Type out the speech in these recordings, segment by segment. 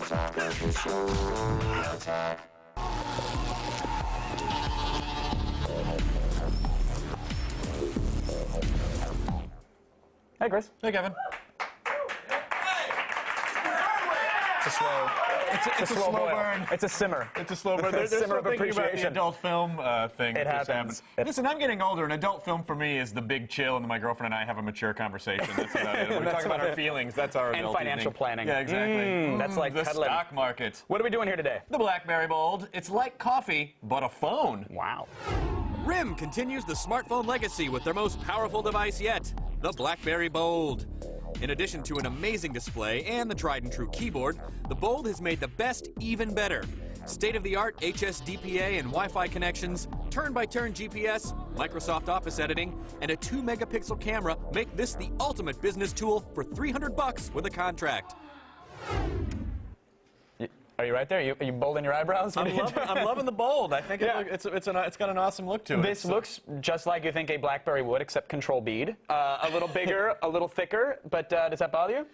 Hey, Chris. Hey, Kevin. It's a slow boil. burn. It's a simmer. It's a slow burn. There's simmer of something about the appreciation. adult film thing. It that happens. Listen, I'm getting older, and adult film for me is the big chill, and my girlfriend and I have a mature conversation. That's about it. We talk about our feelings. That's our And adult financial evening. planning. Yeah, exactly. That's like the cuddling. stock market. What are we doing here today? The BlackBerry Bold. It's like coffee, but a phone. Wow. RIM continues the smartphone legacy with their most powerful device yet, the BlackBerry Bold. In addition to an amazing display and the tried and true keyboard, the Bold has made the best even better. State-of-the-art HSDPA and Wi-Fi connections, turn-by-turn GPS, Microsoft Office editing, and a 2-megapixel camera make this the ultimate business tool for $300 with a contract. Are you right there? Are you bold in your eyebrows? I'm loving the Bold. I think Yeah. it's got an awesome look to it. This looks just like you think a BlackBerry would, except control bead. A little bigger, a little thicker, but does that bother you?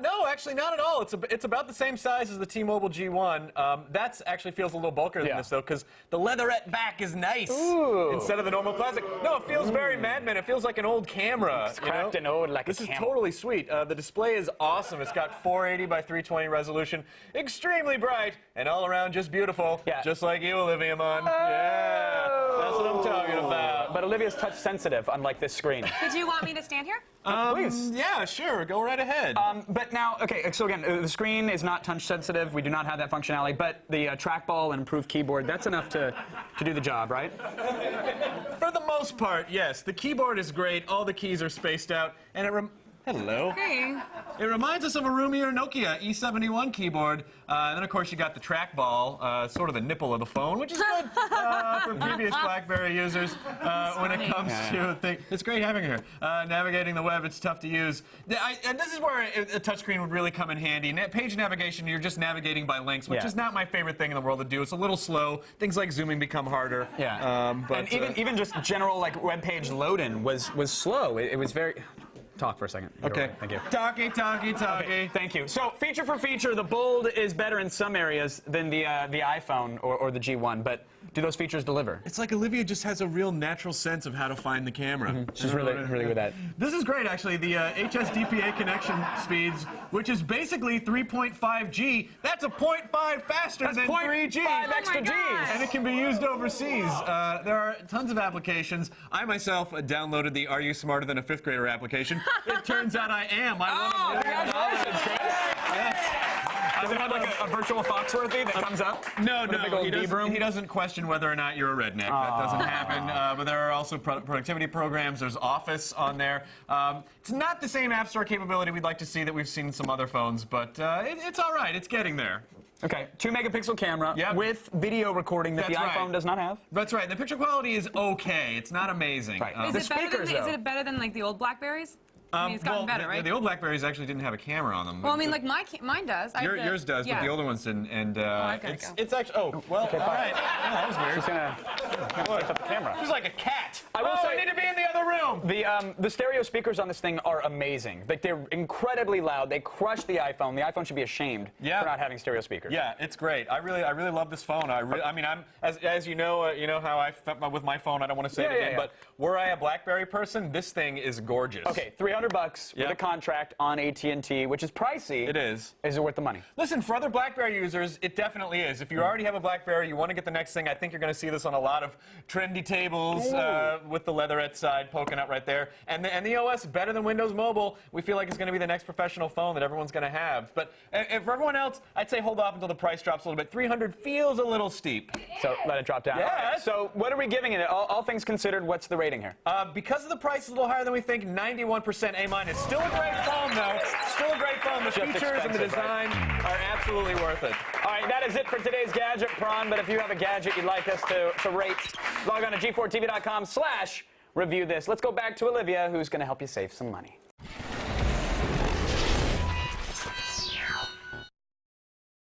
No, actually not at all. It's about the same size as the T-Mobile G1. That actually feels a little bulkier than this, though, because the leatherette back is nice instead of the normal classic. No, it feels very Mad Men. It feels like an old camera. It's cracked and old like This a is camel. totally sweet. The display is awesome. It's got 480 by 320 resolution, extremely bright, and all around just beautiful. Yeah. Just like you, Olivia Munn. Yeah, that's what I'm talking about. But Olivia's touch sensitive, unlike this screen. Did you want me to stand here? Please. Yeah, sure. Go right ahead. But now, okay, so again, the screen is not touch sensitive. We do not have that functionality, but the trackball and improved keyboard, that's enough to do the job, right? For the most part, yes. The keyboard is great. All the keys are spaced out, and Hello. Hey. It reminds us of a roomier Nokia E71 keyboard. And then, of course, you got the trackball, sort of the nipple of the phone, which is good for previous BlackBerry users when it comes to things. It's great having her. Navigating the web, it's tough to use. And this is where a touchscreen would really come in handy. Page navigation, you're just navigating by links, which is not my favorite thing in the world to do. It's a little slow. Things like zooming become harder. Yeah. But and even just general like web page load-in was slow. It was very. Talk for a second. Okay. Thank you. Talkie. Okay, thank you. So, feature for feature, the Bold is better in some areas than the iPhone or the G1, but do those features deliver? It's like Olivia just has a real natural sense of how to find the camera. She's really good at that. This is great, actually. The HSDPA connection speeds, which is basically 3.5G. That's a 0.5 faster than 3G. 5 extra Gs. And it can be used overseas. There are tons of applications. I myself downloaded the Are You Smarter Than a Fifth Grader application. It turns out I am. Congratulations, Chris. Yes. Does it have like a virtual Foxworthy that comes up? No, With a big old he doesn't question whether or not you're a redneck. That doesn't happen. But there are also productivity programs. There's Office on there. It's not the same App Store capability we'd like to see that we've seen in some other phones, but it's all right. It's getting there. Okay, 2-megapixel camera with video recording that the iPhone does not have. That's right. The picture quality is okay. It's not amazing. Right. Is it better than like the old BlackBerries? I mean, it's gotten better, right? The old BlackBerries actually didn't have a camera on them. Well, I mean, like mine does. Yours does, but the older ones didn't. And it's actually. Oh, well, Okay, all right. Yeah, that was weird. She's gonna pick up the camera. She's like a cat. I will say, I need to be in the other room. The stereo speakers on this thing are amazing. Like they're incredibly loud. They crush the iPhone. The iPhone should be ashamed for not having stereo speakers. Yeah, it's great. I really love this phone. I mean, as you know how I felt with my phone. I don't want to say it again, but were I a BlackBerry person, this thing is gorgeous. Okay, $300 with a contract on AT&T, which is pricey. It is. Is it worth the money? Listen, for other BlackBerry users, it definitely is. If you already have a BlackBerry, you want to get the next thing, I think you're going to see this on a lot of trendy tables with the leatherette side poking out right there. And the OS better than Windows Mobile. We feel like it's going to be the next professional phone that everyone's going to have. But for everyone else, I'd say hold off until the price drops a little bit. $300 feels a little steep. So let it drop down. Yes. All right, so what are we giving it? All things considered, what's the rating here? Because the price is a little higher than we think, 91% A-. Still a great phone, though. Still a great phone. The features and the design are absolutely worth it. All right, that is it for today's Gadget Prawn. But if you have a gadget you'd like us to rate, log on to g4tv.com/review this. Let's go back to Olivia, who's going to help you save some money.